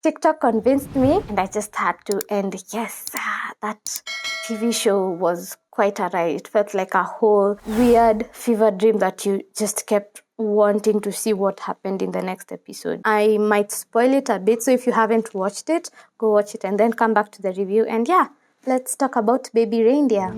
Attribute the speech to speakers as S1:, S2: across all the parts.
S1: TikTok convinced me, and I just had to. And yes, that TV show was quite a ride. It felt like a whole weird fever dream that you just kept wanting to see what happened in the next episode. I might spoil it a bit, so if you haven't watched it, go watch it and then come back to the review. And yeah, let's talk about Baby Reindeer.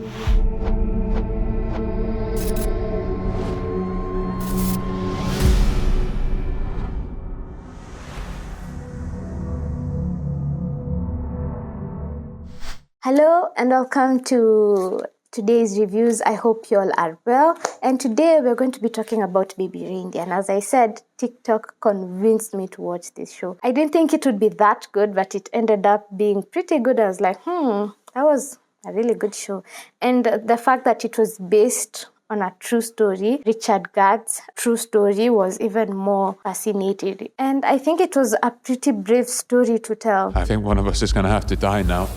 S1: Hello and welcome to today's reviews. I hope you all are well. And today we're going to be talking about Baby Reindeer. And as I said, TikTok convinced me to watch this show. I didn't think it would be that good, but it ended up being pretty good. I was like, that was a really good show. And the fact that it was based on a true story, Richard Gard's true story, was even more fascinating. And I think it was a pretty brave story to tell.
S2: I think one of us is going to have to die now.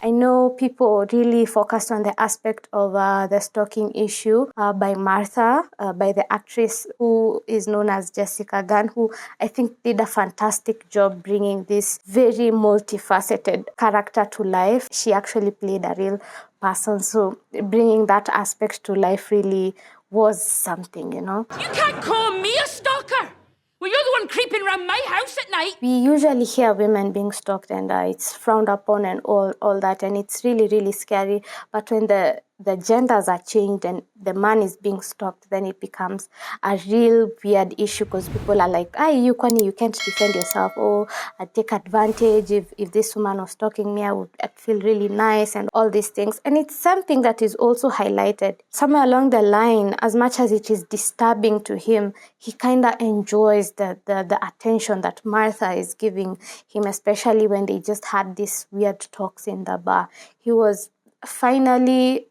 S1: I know people really focused on the aspect of the stalking issue by Martha, by the actress who is known as Jessica Gunn, who I think did a fantastic job bringing this very multifaceted character to life. She actually played a real person, so bringing that aspect to life really was something, you know.
S3: You can't call me a stalker! Well, you're the one creeping around my house at night.
S1: We usually hear women being stalked and it's frowned upon and all that, and it's really, really scary. But when the genders are changed and the man is being stalked, then it becomes a real weird issue because people are like, you can't defend yourself. Oh, I'd take advantage. If this woman was stalking me, I'd feel really nice and all these things. And it's something that is also highlighted. Somewhere along the line, as much as it is disturbing to him, he kind of enjoys the attention that Martha is giving him, especially when they just had these weird talks in the bar. He was finally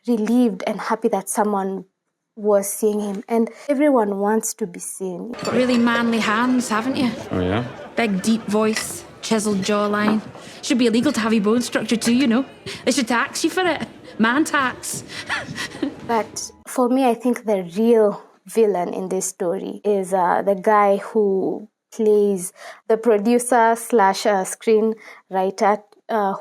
S1: relieved and happy that someone was seeing him, and everyone wants to be seen.
S3: Really manly hands, haven't you?
S2: Oh, yeah?
S3: Big, deep voice, chiseled jawline. Should be illegal to have your bone structure too, you know. They should tax you for it. Man tax.
S1: But for me, I think the real villain in this story is the guy who plays the producer / screenwriter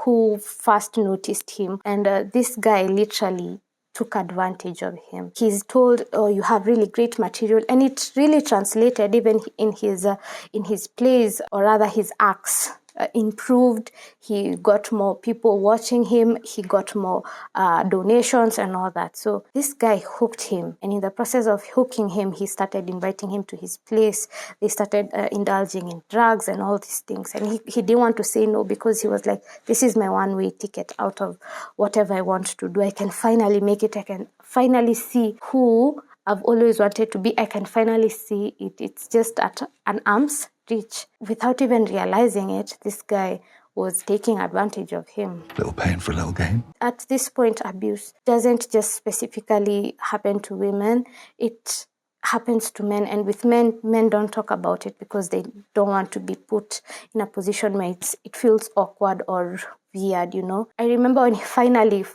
S1: who first noticed him. And this guy literally took advantage of him. He's told, you have really great material. And it really translated even in his plays, or rather his acts. Improved. He got more people watching him. He got more donations and all that. So this guy hooked him, and in the process of hooking him, he started inviting him to his place. They started indulging in drugs and all these things, and he didn't want to say no because he was like, this is my one-way ticket out of whatever I want to do. I can finally make it. I can finally see who I've always wanted to be. I can finally see it. It's just at an arm's reach. Without even realizing it, this guy was taking advantage of him.
S4: Little pain for a little gain.
S1: At this point, abuse doesn't just specifically happen to women. It happens to men, and with men don't talk about it because they don't want to be put in a position where it feels awkward or weird, you know. I remember when he finally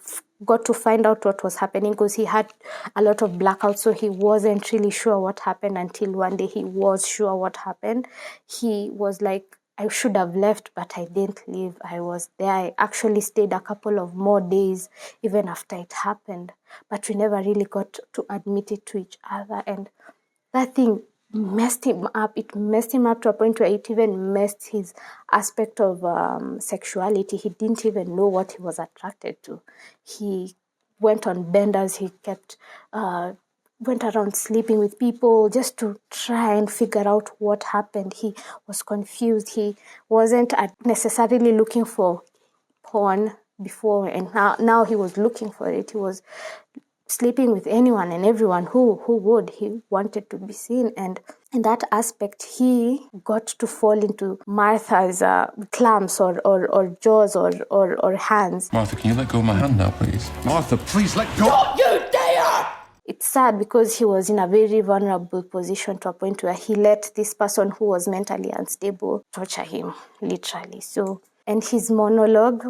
S1: got to find out what was happening, because he had a lot of blackouts, so he wasn't really sure what happened until one day he was sure what happened. He was like, I should have left, but I didn't leave. I was there. I actually stayed a couple of more days even after it happened, but we never really got to admit it to each other. And that thing messed him up. It messed him up to a point where it even messed his aspect of sexuality. He didn't even know what he was attracted to. He went on benders. He kept went around sleeping with people just to try and figure out what happened. He was confused. He wasn't necessarily looking for porn before, and now he was looking for it. He was sleeping with anyone and everyone who would. He wanted to be seen, and in that aspect, he got to fall into Martha's clams or jaws or hands.
S4: Martha, can you let go of my hand now, please? Martha, please let go!
S3: Don't you dare!
S1: It's sad because he was in a very vulnerable position to a point where he let this person who was mentally unstable torture him, literally. So, and his monologue,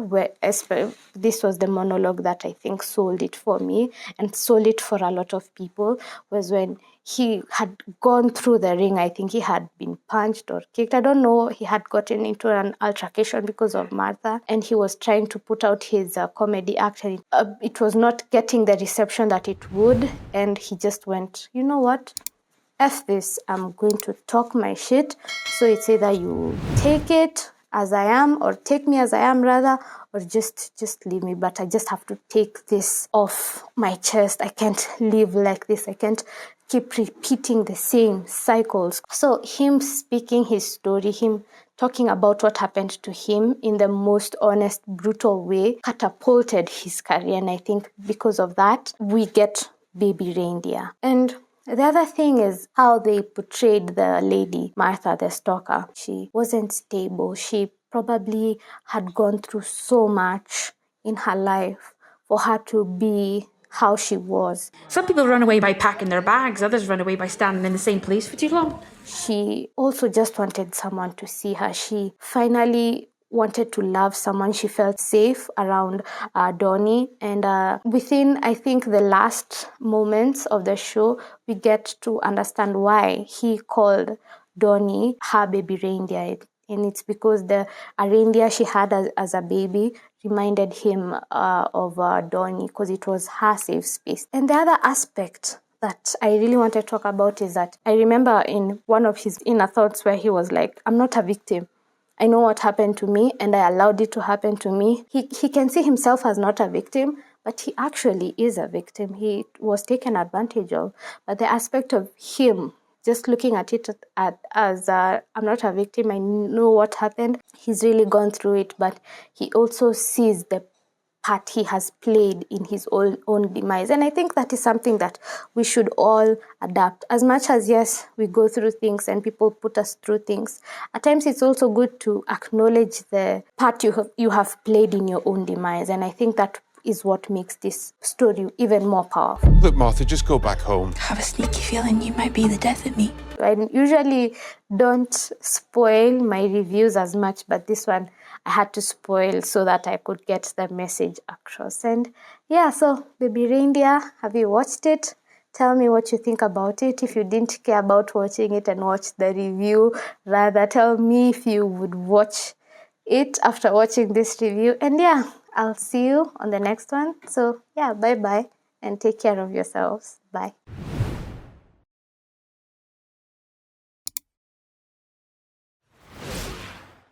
S1: this was the monologue that I think sold it for me and sold it for a lot of people, was when he had gone through the ring. I think he had been punched or kicked. I don't know. He had gotten into an altercation because of Martha, and he was trying to put out his comedy act, and it was not getting the reception that it would. And he just went, you know what? F this, I'm going to talk my shit. So it's either you take it as I am, or take me as I am rather, or just leave me. But I just have to take this off my chest. I can't live like this. I can't keep repeating the same cycles. So him speaking his story, him talking about what happened to him in the most honest, brutal way, catapulted his career. And I think because of that, we get Baby Reindeer. And the other thing is how they portrayed the lady, Martha, the stalker. She wasn't stable. She probably had gone through so much in her life for her to be how she was.
S3: Some people run away by packing their bags, others run away by standing in the same place for too long.
S1: She also just wanted someone to see her. She finally wanted to love someone. She felt safe around Donnie. And within, I think, the last moments of the show, we get to understand why he called Donnie her baby reindeer. And it's because the reindeer she had as a baby reminded him of Donnie, because it was her safe space. And the other aspect that I really want to talk about is that I remember in one of his inner thoughts where he was like, I'm not a victim. I know what happened to me and I allowed it to happen to me. He can see himself as not a victim, but he actually is a victim. He was taken advantage of. But the aspect of him just looking at it as I'm not a victim, I know what happened. He's really gone through it, but he also sees the part he has played in his own demise. And I think that is something that we should all adapt. As much as, yes, we go through things and people put us through things, at times it's also good to acknowledge the part you have played in your own demise. And I think that is what makes this story even more powerful.
S2: Look, Martha, just go back home.
S5: I have a sneaky feeling you might be the death of me.
S1: I usually don't spoil my reviews as much, but this one I had to spoil so that I could get the message across. And yeah, so Baby Reindeer, have you watched it? Tell me what you think about it. If you didn't care about watching it and watch the review, rather tell me if you would watch it after watching this review. And yeah, I'll see you on the next one. So yeah, bye-bye and take care of yourselves. Bye.